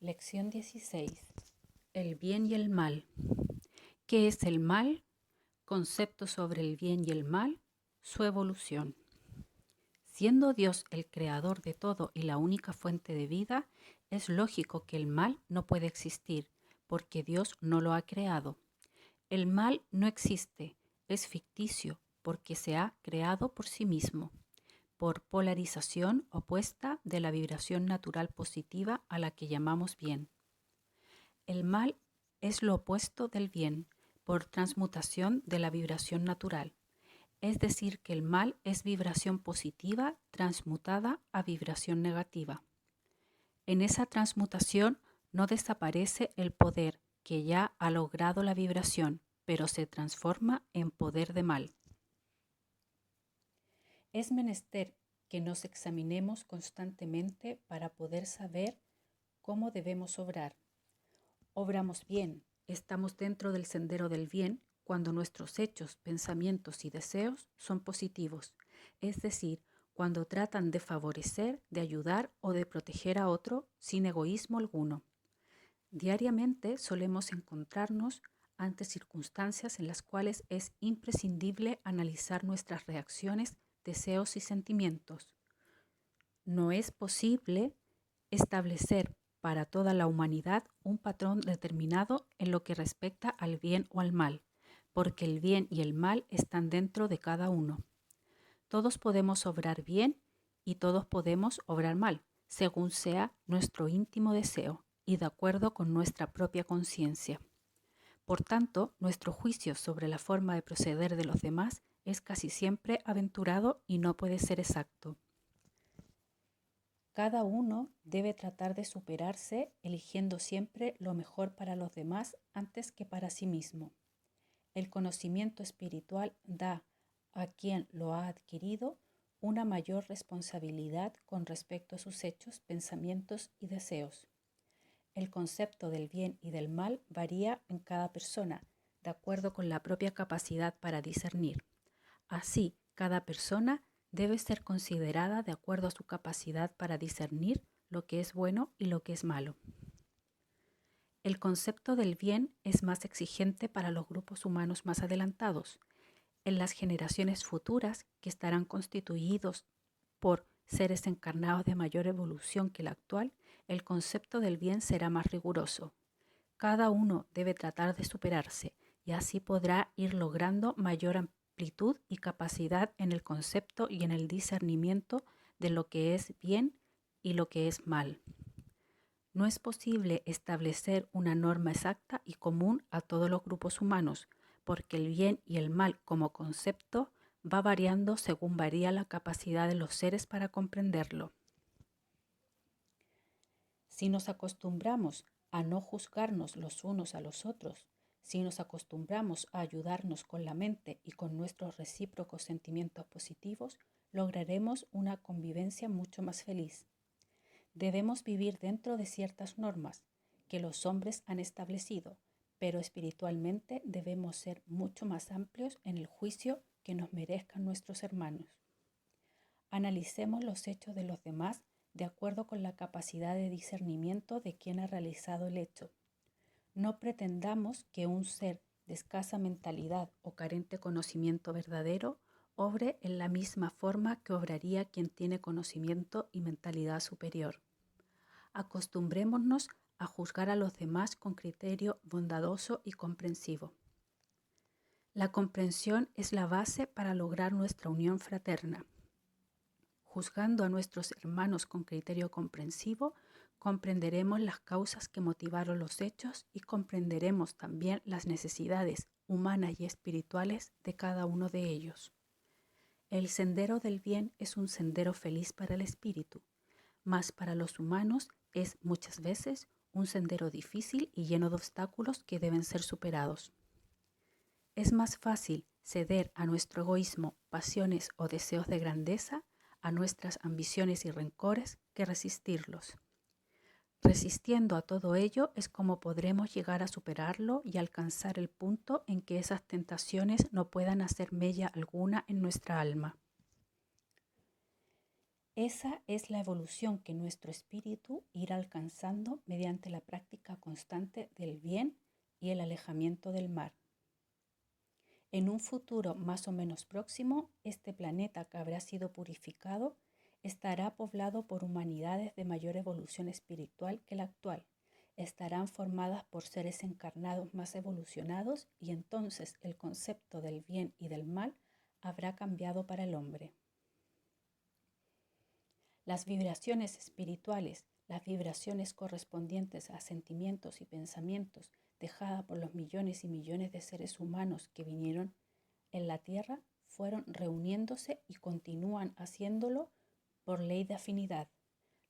Lección 16. El bien y el mal. ¿Qué es el mal? Concepto sobre el bien y el mal, su evolución. Siendo Dios el creador de todo y la única fuente de vida, es lógico que el mal no puede existir, porque Dios no lo ha creado. El mal no existe, es ficticio, porque se ha creado por sí mismo, por polarización opuesta de la vibración natural positiva a la que llamamos bien. El mal es lo opuesto del bien, por transmutación de la vibración natural. Es decir, que el mal es vibración positiva transmutada a vibración negativa. En esa transmutación no desaparece el poder que ya ha logrado la vibración, pero se transforma en poder de mal. Es menester que nos examinemos constantemente para poder saber cómo debemos obrar. Obramos bien, estamos dentro del sendero del bien cuando nuestros hechos, pensamientos y deseos son positivos, es decir, cuando tratan de favorecer, de ayudar o de proteger a otro sin egoísmo alguno. Diariamente solemos encontrarnos ante circunstancias en las cuales es imprescindible analizar nuestras reacciones, deseos y sentimientos. No es posible establecer para toda la humanidad un patrón determinado en lo que respecta al bien o al mal, porque el bien y el mal están dentro de cada uno. Todos podemos obrar bien y todos podemos obrar mal, según sea nuestro íntimo deseo y de acuerdo con nuestra propia conciencia. Por tanto, nuestro juicio sobre la forma de proceder de los demás es casi siempre aventurado y no puede ser exacto. Cada uno debe tratar de superarse eligiendo siempre lo mejor para los demás antes que para sí mismo. El conocimiento espiritual da a quien lo ha adquirido una mayor responsabilidad con respecto a sus hechos, pensamientos y deseos. El concepto del bien y del mal varía en cada persona, de acuerdo con la propia capacidad para discernir. Así, cada persona debe ser considerada de acuerdo a su capacidad para discernir lo que es bueno y lo que es malo. El concepto del bien es más exigente para los grupos humanos más adelantados. En las generaciones futuras, que estarán constituidos por seres encarnados de mayor evolución que la actual, el concepto del bien será más riguroso. Cada uno debe tratar de superarse y así podrá ir logrando mayor amplitud y capacidad en el concepto y en el discernimiento de lo que es bien y lo que es mal. No es posible establecer una norma exacta y común a todos los grupos humanos, porque el bien y el mal como concepto va variando según varía la capacidad de los seres para comprenderlo. Si nos acostumbramos a no juzgarnos los unos a los otros, si nos acostumbramos a ayudarnos con la mente y con nuestros recíprocos sentimientos positivos, lograremos una convivencia mucho más feliz. Debemos vivir dentro de ciertas normas que los hombres han establecido, pero espiritualmente debemos ser mucho más amplios en el juicio que nos merezcan nuestros hermanos. Analicemos los hechos de los demás de acuerdo con la capacidad de discernimiento de quien ha realizado el hecho. No pretendamos que un ser de escasa mentalidad o carente conocimiento verdadero obre en la misma forma que obraría quien tiene conocimiento y mentalidad superior. Acostumbrémonos a juzgar a los demás con criterio bondadoso y comprensivo. La comprensión es la base para lograr nuestra unión fraterna. Juzgando a nuestros hermanos con criterio comprensivo, comprenderemos las causas que motivaron los hechos y comprenderemos también las necesidades humanas y espirituales de cada uno de ellos. El sendero del bien es un sendero feliz para el espíritu, mas para los humanos es muchas veces un sendero difícil y lleno de obstáculos que deben ser superados. Es más fácil ceder a nuestro egoísmo, pasiones o deseos de grandeza, a nuestras ambiciones y rencores, que resistirlos. Resistiendo a todo ello es como podremos llegar a superarlo y alcanzar el punto en que esas tentaciones no puedan hacer mella alguna en nuestra alma. Esa es la evolución que nuestro espíritu irá alcanzando mediante la práctica constante del bien y el alejamiento del mal. En un futuro más o menos próximo, este planeta que habrá sido purificado estará poblado por humanidades de mayor evolución espiritual que la actual. Estarán formadas por seres encarnados más evolucionados y entonces el concepto del bien y del mal habrá cambiado para el hombre. Las vibraciones espirituales, las vibraciones correspondientes a sentimientos y pensamientos dejadas por los millones y millones de seres humanos que vinieron en la Tierra, fueron reuniéndose y continúan haciéndolo por ley de afinidad.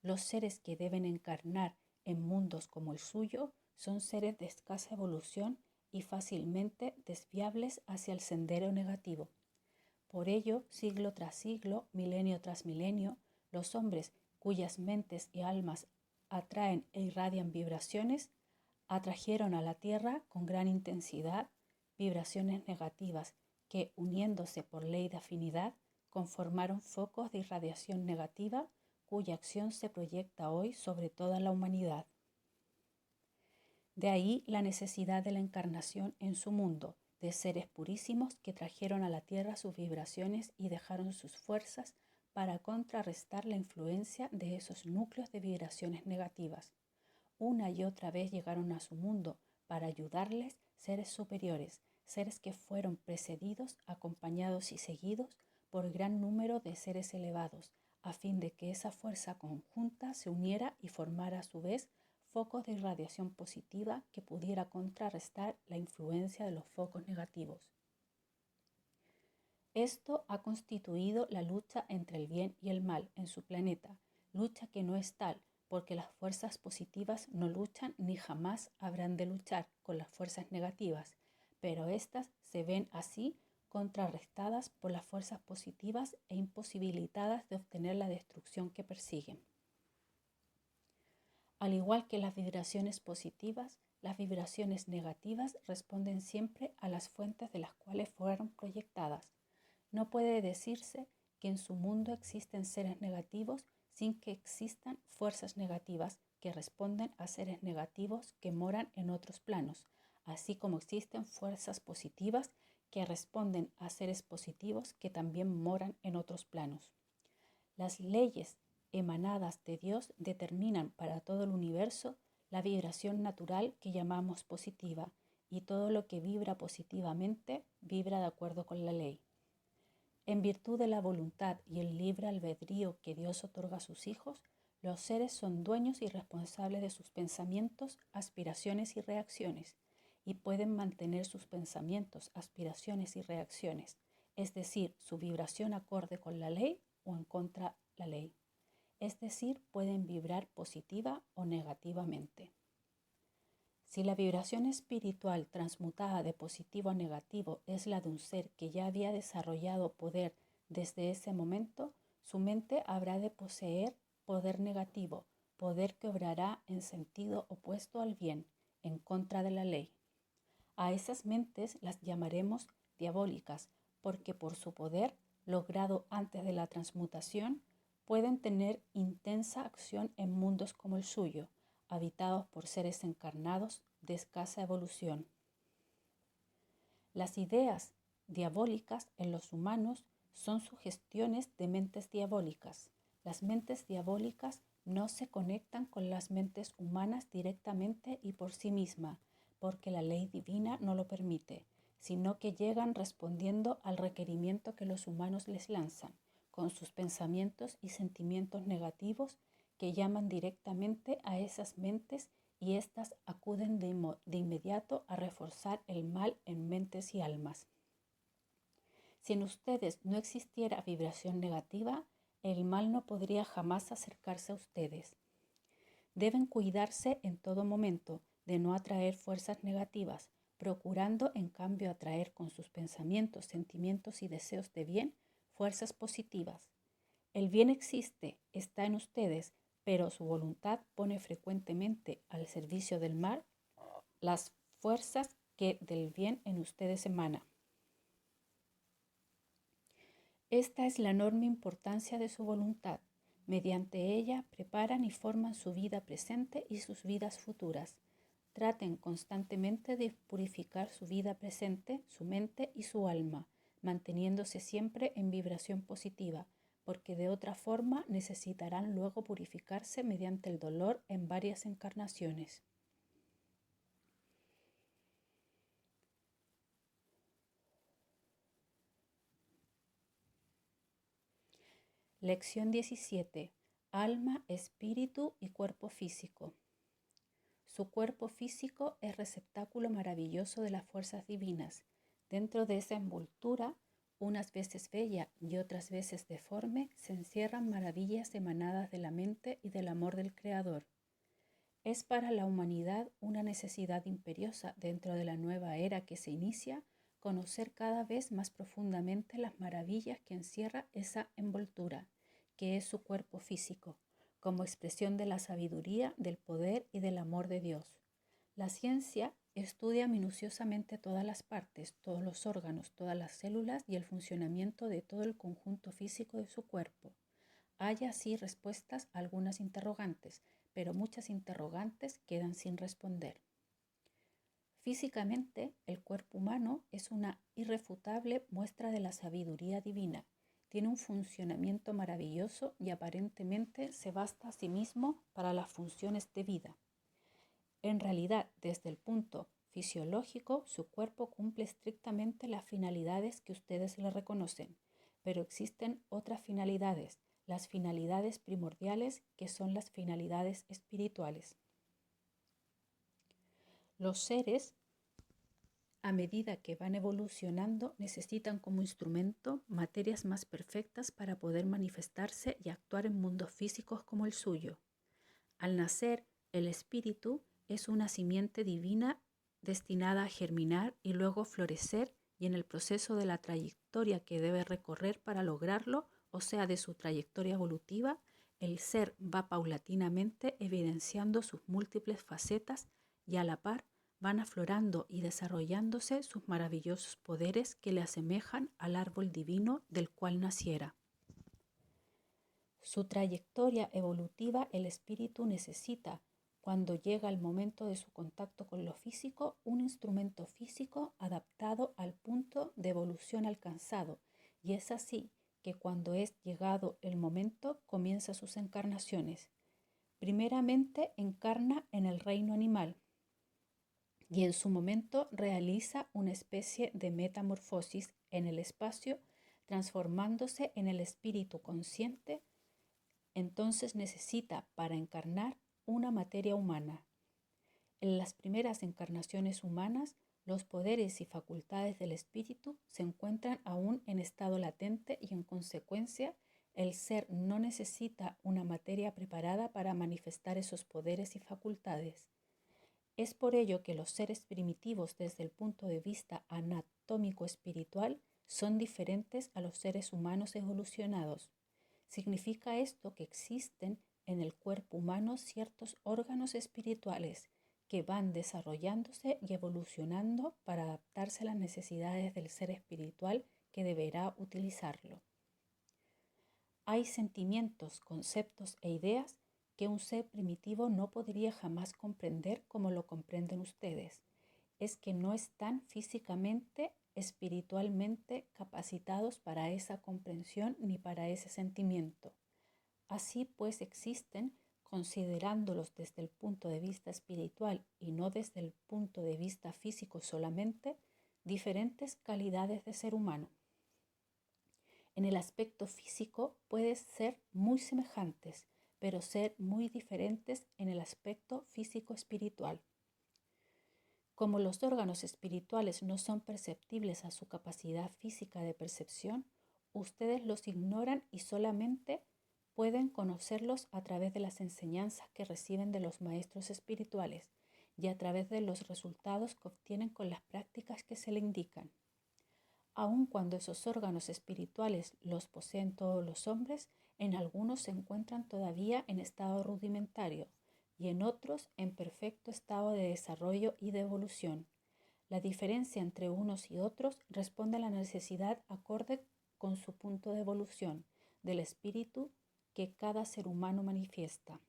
Los seres que deben encarnar en mundos como el suyo son seres de escasa evolución y fácilmente desviables hacia el sendero negativo. Por ello, siglo tras siglo, milenio tras milenio, los hombres cuyas mentes y almas atraen e irradian vibraciones, atrajeron a la Tierra con gran intensidad vibraciones negativas que, uniéndose por ley de afinidad, conformaron focos de irradiación negativa cuya acción se proyecta hoy sobre toda la humanidad. De ahí la necesidad de la encarnación en su mundo, de seres purísimos que trajeron a la Tierra sus vibraciones y dejaron sus fuerzas para contrarrestar la influencia de esos núcleos de vibraciones negativas. Una y otra vez llegaron a su mundo para ayudarles seres superiores, seres que fueron precedidos, acompañados y seguidos por gran número de seres elevados, a fin de que esa fuerza conjunta se uniera y formara a su vez focos de irradiación positiva que pudiera contrarrestar la influencia de los focos negativos. Esto ha constituido la lucha entre el bien y el mal en su planeta, lucha que no es tal, porque las fuerzas positivas no luchan ni jamás habrán de luchar con las fuerzas negativas, pero éstas se ven así contrarrestadas por las fuerzas positivas e imposibilitadas de obtener la destrucción que persiguen. Al igual que las vibraciones positivas, las vibraciones negativas responden siempre a las fuentes de las cuales fueron proyectadas. No puede decirse que en su mundo existen seres negativos sin que existan fuerzas negativas que responden a seres negativos que moran en otros planos, así como existen fuerzas positivas que responden a seres positivos que también moran en otros planos. Las leyes emanadas de Dios determinan para todo el universo la vibración natural que llamamos positiva, y todo lo que vibra positivamente vibra de acuerdo con la ley. En virtud de la voluntad y el libre albedrío que Dios otorga a sus hijos, los seres son dueños y responsables de sus pensamientos, aspiraciones y reacciones, y pueden mantener sus pensamientos, aspiraciones y reacciones, es decir, su vibración acorde con la ley o en contra de la ley. Es decir, pueden vibrar positiva o negativamente. Si la vibración espiritual transmutada de positivo a negativo es la de un ser que ya había desarrollado poder desde ese momento, su mente habrá de poseer poder negativo, poder que obrará en sentido opuesto al bien, en contra de la ley. A esas mentes las llamaremos diabólicas, porque por su poder, logrado antes de la transmutación, pueden tener intensa acción en mundos como el suyo, habitados por seres encarnados de escasa evolución. Las ideas diabólicas en los humanos son sugestiones de mentes diabólicas. Las mentes diabólicas no se conectan con las mentes humanas directamente y por sí misma, porque la ley divina no lo permite, sino que llegan respondiendo al requerimiento que los humanos les lanzan, con sus pensamientos y sentimientos negativos que llaman directamente a esas mentes, y éstas acuden de inmediato a reforzar el mal en mentes y almas. Si en ustedes no existiera vibración negativa, el mal no podría jamás acercarse a ustedes. Deben cuidarse en todo momento de no atraer fuerzas negativas, procurando en cambio atraer con sus pensamientos, sentimientos y deseos de bien fuerzas positivas. El bien existe, está en ustedes, pero su voluntad pone frecuentemente al servicio del mal las fuerzas que del bien en ustedes emanan. Esta es la enorme importancia de su voluntad. Mediante ella preparan y forman su vida presente y sus vidas futuras. Traten constantemente de purificar su vida presente, su mente y su alma, manteniéndose siempre en vibración positiva, porque de otra forma necesitarán luego purificarse mediante el dolor en varias encarnaciones. Lección 17. Alma, espíritu y cuerpo físico. Su cuerpo físico es receptáculo maravilloso de las fuerzas divinas. Dentro de esa envoltura, unas veces bella y otras veces deforme, se encierran maravillas emanadas de la mente y del amor del Creador. Es para la humanidad una necesidad imperiosa dentro de la nueva era que se inicia, conocer cada vez más profundamente las maravillas que encierra esa envoltura, que es su cuerpo físico, como expresión de la sabiduría, del poder y del amor de Dios. La ciencia estudia minuciosamente todas las partes, todos los órganos, todas las células y el funcionamiento de todo el conjunto físico de su cuerpo. Hay así respuestas a algunas interrogantes, pero muchas interrogantes quedan sin responder. Físicamente, el cuerpo humano es una irrefutable muestra de la sabiduría divina. Tiene un funcionamiento maravilloso y aparentemente se basta a sí mismo para las funciones de vida. En realidad, desde el punto fisiológico, su cuerpo cumple estrictamente las finalidades que ustedes le reconocen, pero existen otras finalidades, las finalidades primordiales, que son las finalidades espirituales. Los seres, a medida que van evolucionando, necesitan como instrumento materias más perfectas para poder manifestarse y actuar en mundos físicos como el suyo. Al nacer, el espíritu es una simiente divina destinada a germinar y luego florecer, y en el proceso de la trayectoria que debe recorrer para lograrlo, o sea, de su trayectoria evolutiva, el ser va paulatinamente evidenciando sus múltiples facetas y a la par van aflorando y desarrollándose sus maravillosos poderes que le asemejan al árbol divino del cual naciera. Su trayectoria evolutiva el espíritu necesita, cuando llega el momento de su contacto con lo físico, un instrumento físico adaptado al punto de evolución alcanzado, y es así que cuando es llegado el momento comienza sus encarnaciones. Primeramente encarna en el reino animal y en su momento realiza una especie de metamorfosis en el espacio, transformándose en el espíritu consciente. Entonces necesita para encarnar una materia humana. En las primeras encarnaciones humanas, los poderes y facultades del espíritu se encuentran aún en estado latente y en consecuencia el ser no necesita una materia preparada para manifestar esos poderes y facultades. Es por ello que los seres primitivos desde el punto de vista anatómico espiritual son diferentes a los seres humanos evolucionados. Significa esto que existen en el cuerpo humano ciertos órganos espirituales que van desarrollándose y evolucionando para adaptarse a las necesidades del ser espiritual que deberá utilizarlo. Hay sentimientos, conceptos e ideas que un ser primitivo no podría jamás comprender como lo comprenden ustedes. Es que no están físicamente, espiritualmente capacitados para esa comprensión ni para ese sentimiento. Así pues existen, considerándolos desde el punto de vista espiritual y no desde el punto de vista físico solamente, diferentes calidades de ser humano. En el aspecto físico pueden ser muy semejantes, pero ser muy diferentes en el aspecto físico-espiritual. Como los órganos espirituales no son perceptibles a su capacidad física de percepción, ustedes los ignoran y solamente pueden conocerlos a través de las enseñanzas que reciben de los maestros espirituales y a través de los resultados que obtienen con las prácticas que se le indican. Aun cuando esos órganos espirituales los poseen todos los hombres, en algunos se encuentran todavía en estado rudimentario y en otros en perfecto estado de desarrollo y de evolución. La diferencia entre unos y otros responde a la necesidad acorde con su punto de evolución del espíritu que cada ser humano manifiesta.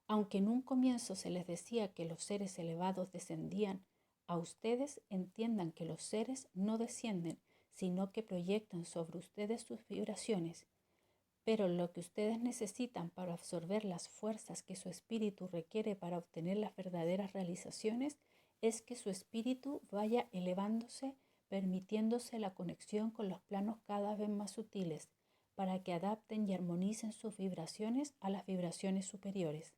Aunque en un comienzo se les decía que los seres elevados descendían, a ustedes entiendan que los seres no descienden, sino que proyectan sobre ustedes sus vibraciones. Pero lo que ustedes necesitan para absorber las fuerzas que su espíritu requiere para obtener las verdaderas realizaciones es que su espíritu vaya elevándose, permitiéndose la conexión con los planos cada vez más sutiles, para que adapten y armonicen sus vibraciones a las vibraciones superiores.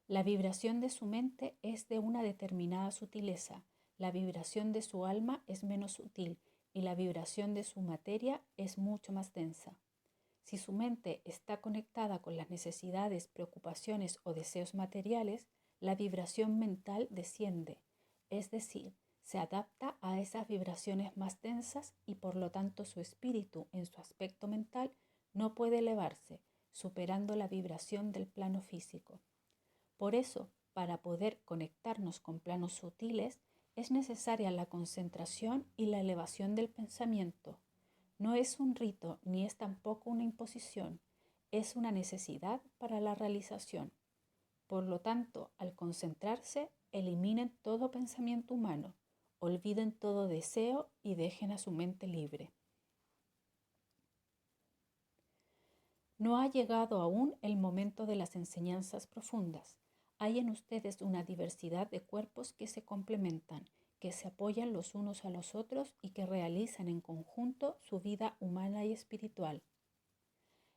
La vibración de su mente es de una determinada sutileza, la vibración de su alma es menos sutil y la vibración de su materia es mucho más densa. Si su mente está conectada con las necesidades, preocupaciones o deseos materiales, la vibración mental desciende, es decir, se adapta a esas vibraciones más densas y por lo tanto su espíritu en su aspecto mental no puede elevarse, superando la vibración del plano físico. Por eso, para poder conectarnos con planos sutiles, es necesaria la concentración y la elevación del pensamiento. No es un rito ni es tampoco una imposición, es una necesidad para la realización. Por lo tanto, al concentrarse, eliminen todo pensamiento humano, olviden todo deseo y dejen a su mente libre. No ha llegado aún el momento de las enseñanzas profundas. Hay en ustedes una diversidad de cuerpos que se complementan, que se apoyan los unos a los otros y que realizan en conjunto su vida humana y espiritual.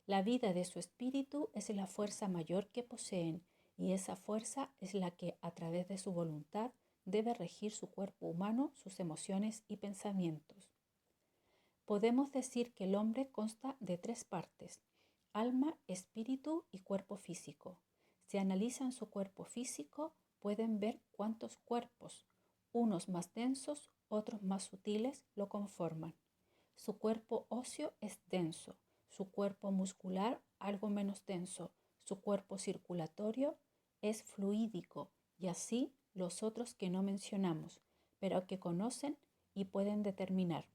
La vida de su espíritu es la fuerza mayor que poseen y esa fuerza es la que, a través de su voluntad, debe regir su cuerpo humano, sus emociones y pensamientos. Podemos decir que el hombre consta de tres partes: alma, espíritu y cuerpo físico. Si analizan su cuerpo físico, pueden ver cuántos cuerpos, unos más densos, otros más sutiles, lo conforman. Su cuerpo óseo es denso, su cuerpo muscular algo menos denso, su cuerpo circulatorio es fluídico y así los otros que no mencionamos, pero que conocen y pueden determinar.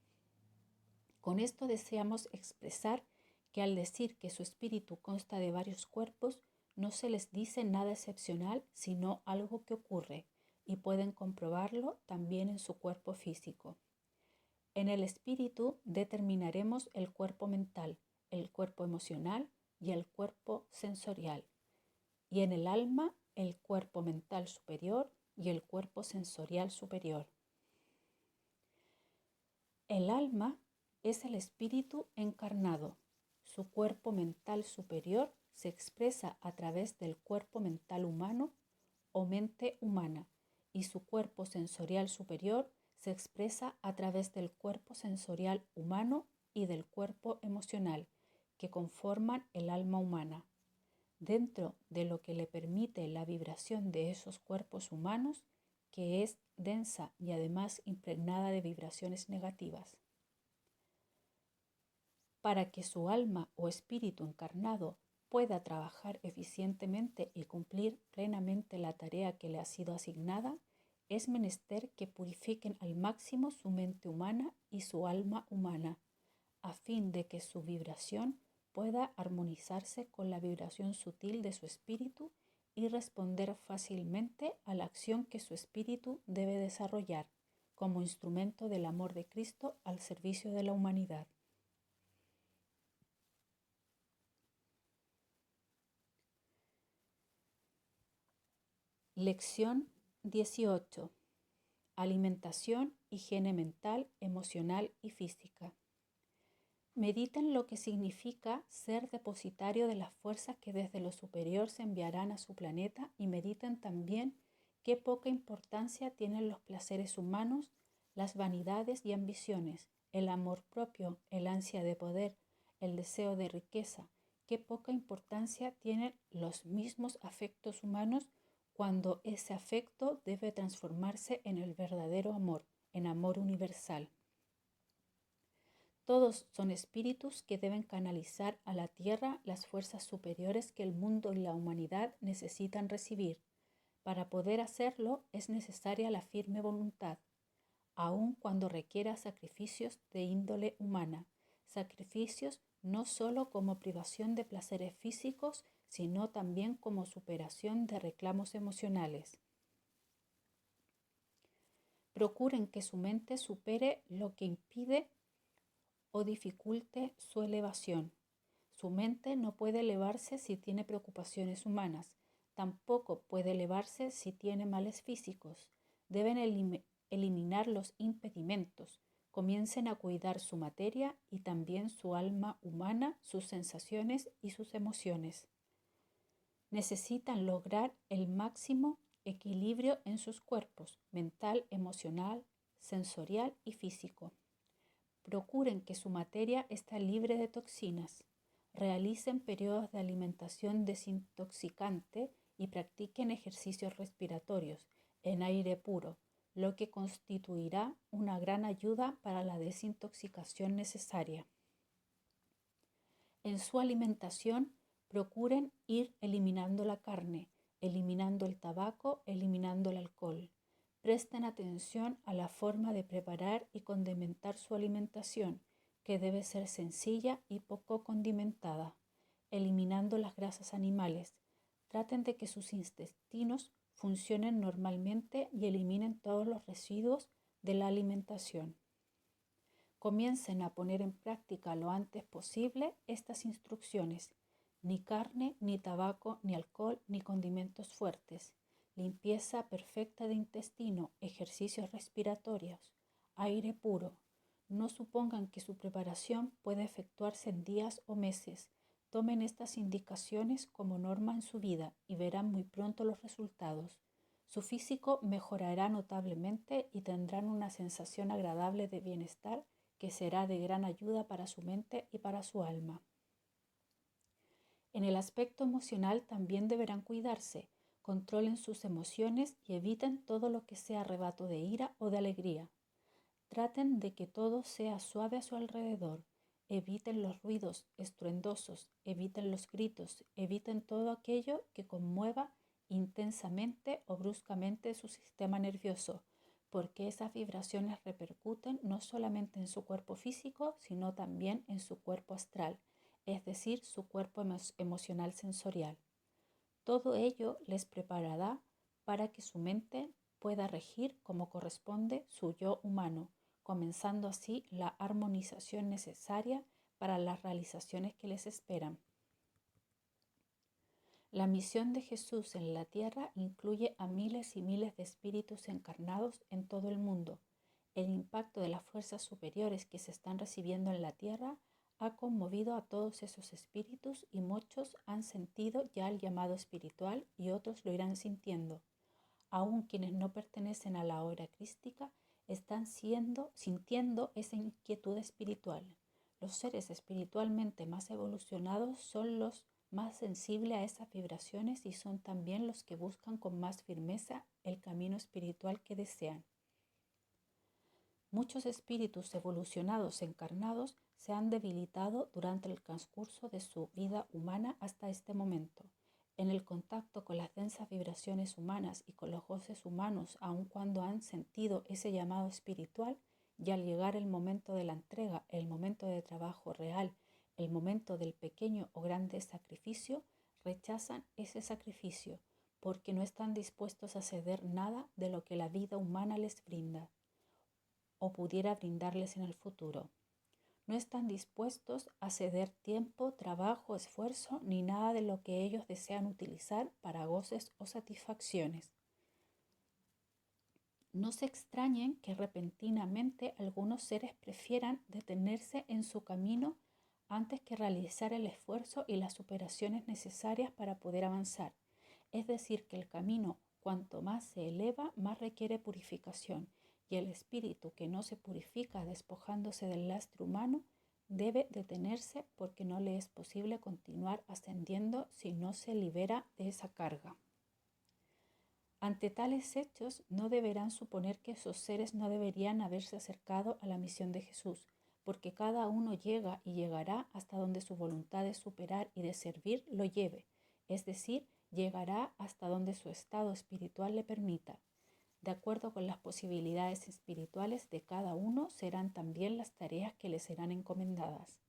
Con esto deseamos expresar que al decir que su espíritu consta de varios cuerpos, no se les dice nada excepcional, sino algo que ocurre, y pueden comprobarlo también en su cuerpo físico. En el espíritu determinaremos el cuerpo mental, el cuerpo emocional y el cuerpo sensorial, y en el alma el cuerpo mental superior y el cuerpo sensorial superior. El alma es el espíritu encarnado. Su cuerpo mental superior se expresa a través del cuerpo mental humano o mente humana y su cuerpo sensorial superior se expresa a través del cuerpo sensorial humano y del cuerpo emocional que conforman el alma humana. Dentro de lo que le permite la vibración de esos cuerpos humanos, que es densa y además impregnada de vibraciones negativas. Para que su alma o espíritu encarnado pueda trabajar eficientemente y cumplir plenamente la tarea que le ha sido asignada, es menester que purifiquen al máximo su mente humana y su alma humana, a fin de que su vibración pueda armonizarse con la vibración sutil de su espíritu y responder fácilmente a la acción que su espíritu debe desarrollar como instrumento del amor de Cristo al servicio de la humanidad. Lección 18. Alimentación, higiene mental, emocional y física. Mediten lo que significa ser depositario de las fuerzas que desde lo superior se enviarán a su planeta y mediten también qué poca importancia tienen los placeres humanos, las vanidades y ambiciones, el amor propio, el ansia de poder, el deseo de riqueza, qué poca importancia tienen los mismos afectos humanos cuando ese afecto debe transformarse en el verdadero amor, en amor universal. Todos son espíritus que deben canalizar a la tierra las fuerzas superiores que el mundo y la humanidad necesitan recibir. Para poder hacerlo es necesaria la firme voluntad, aun cuando requiera sacrificios de índole humana, sacrificios no solo como privación de placeres físicos, sino también como superación de reclamos emocionales. Procuren que su mente supere lo que impide o dificulte su elevación. Su mente no puede elevarse si tiene preocupaciones humanas, tampoco puede elevarse si tiene males físicos. Deben eliminar los impedimentos. Comiencen a cuidar su materia y también su alma humana, sus sensaciones y sus emociones. Necesitan lograr el máximo equilibrio en sus cuerpos, mental, emocional, sensorial y físico. Procuren que su materia esté libre de toxinas. Realicen periodos de alimentación desintoxicante y practiquen ejercicios respiratorios en aire puro, lo que constituirá una gran ayuda para la desintoxicación necesaria. En su alimentación, procuren ir eliminando la carne, eliminando el tabaco, eliminando el alcohol. Presten atención a la forma de preparar y condimentar su alimentación, que debe ser sencilla y poco condimentada, eliminando las grasas animales. Traten de que sus intestinos funcionen normalmente y eliminen todos los residuos de la alimentación. Comiencen a poner en práctica lo antes posible estas instrucciones: ni carne, ni tabaco, ni alcohol, ni condimentos fuertes, limpieza perfecta de intestino, ejercicios respiratorios, aire puro. No supongan que su preparación puede efectuarse en días o meses. Tomen estas indicaciones como norma en su vida y verán muy pronto los resultados. Su físico mejorará notablemente y tendrán una sensación agradable de bienestar que será de gran ayuda para su mente y para su alma. En el aspecto emocional también deberán cuidarse. Controlen sus emociones y eviten todo lo que sea arrebato de ira o de alegría. Traten de que todo sea suave a su alrededor. Eviten los ruidos estruendosos, eviten los gritos, eviten todo aquello que conmueva intensamente o bruscamente su sistema nervioso, porque esas vibraciones repercuten no solamente en su cuerpo físico, sino también en su cuerpo astral, es decir, su cuerpo emocional sensorial. Todo ello les preparará para que su mente pueda regir como corresponde su yo humano, comenzando así la armonización necesaria para las realizaciones que les esperan. La misión de Jesús en la tierra incluye a miles y miles de espíritus encarnados en todo el mundo. El impacto de las fuerzas superiores que se están recibiendo en la tierra ha conmovido a todos esos espíritus y muchos han sentido ya el llamado espiritual y otros lo irán sintiendo. Aún quienes no pertenecen a la obra crística están sintiendo esa inquietud espiritual. Los seres espiritualmente más evolucionados son los más sensibles a esas vibraciones y son también los que buscan con más firmeza el camino espiritual que desean. Muchos espíritus evolucionados encarnados se han debilitado durante el transcurso de su vida humana hasta este momento. En el contacto con las densas vibraciones humanas y con los goces humanos, aun cuando han sentido ese llamado espiritual, y al llegar el momento de la entrega, el momento de trabajo real, el momento del pequeño o grande sacrificio, rechazan ese sacrificio porque no están dispuestos a ceder nada de lo que la vida humana les brinda o pudiera brindarles en el futuro. No están dispuestos a ceder tiempo, trabajo, esfuerzo, ni nada de lo que ellos desean utilizar para goces o satisfacciones. No se extrañen que repentinamente algunos seres prefieran detenerse en su camino antes que realizar el esfuerzo y las superaciones necesarias para poder avanzar. Es decir, que el camino, cuanto más se eleva, más requiere purificación, y el espíritu que no se purifica despojándose del lastre humano debe detenerse porque no le es posible continuar ascendiendo si no se libera de esa carga. Ante tales hechos, no deberán suponer que esos seres no deberían haberse acercado a la misión de Jesús, porque cada uno llega y llegará hasta donde su voluntad de superar y de servir lo lleve, es decir, llegará hasta donde su estado espiritual le permita. De acuerdo con las posibilidades espirituales de cada uno serán también las tareas que le serán encomendadas.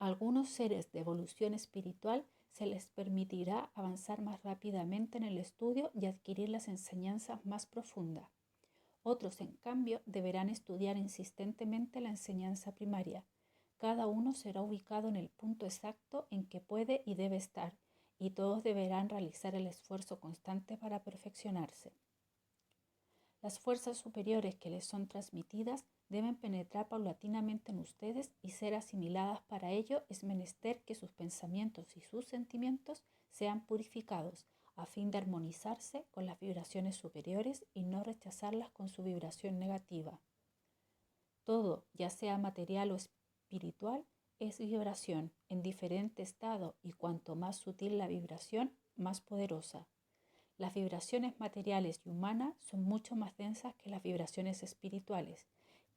A algunos seres de evolución espiritual se les permitirá avanzar más rápidamente en el estudio y adquirir las enseñanzas más profundas. Otros, en cambio, deberán estudiar insistentemente la enseñanza primaria. Cada uno será ubicado en el punto exacto en que puede y debe estar, y todos deberán realizar el esfuerzo constante para perfeccionarse. Las fuerzas superiores que les son transmitidas deben penetrar paulatinamente en ustedes y ser asimiladas. Para ello es menester que sus pensamientos y sus sentimientos sean purificados, a fin de armonizarse con las vibraciones superiores y no rechazarlas con su vibración negativa. Todo, ya sea material o espiritual, es vibración en diferente estado, y cuanto más sutil la vibración, más poderosa. Las vibraciones materiales y humanas son mucho más densas que las vibraciones espirituales,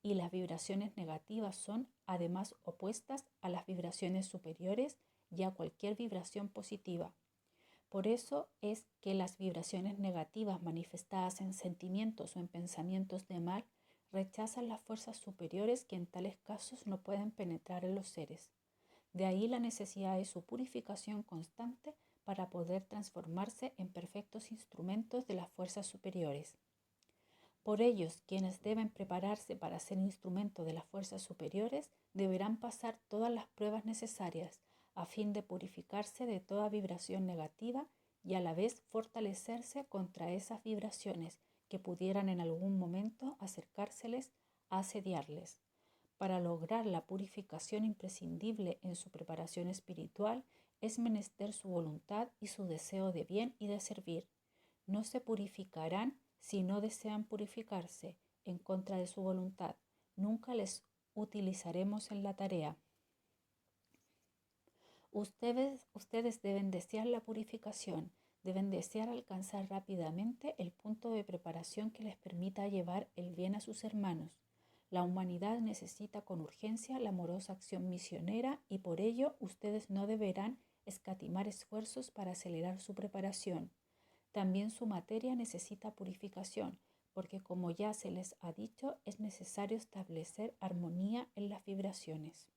y las vibraciones negativas son además opuestas a las vibraciones superiores y a cualquier vibración positiva. Por eso es que las vibraciones negativas manifestadas en sentimientos o en pensamientos de mal rechazan las fuerzas superiores, que en tales casos no pueden penetrar en los seres. De ahí la necesidad de su purificación constante para poder transformarse en perfectos instrumentos de las fuerzas superiores. Por ellos, quienes deben prepararse para ser instrumento de las fuerzas superiores, deberán pasar todas las pruebas necesarias a fin de purificarse de toda vibración negativa y a la vez fortalecerse contra esas vibraciones que pudieran en algún momento acercárseles a asediarles. Para lograr la purificación imprescindible en su preparación espiritual, es menester su voluntad y su deseo de bien y de servir. No se purificarán si no desean purificarse en contra de su voluntad. Nunca les utilizaremos en la tarea. Ustedes deben desear la purificación, deben desear alcanzar rápidamente el punto de preparación que les permita llevar el bien a sus hermanos. La humanidad necesita con urgencia la amorosa acción misionera, y por ello ustedes no deberán escatimar esfuerzos para acelerar su preparación. También su materia necesita purificación, porque como ya se les ha dicho, es necesario establecer armonía en las vibraciones.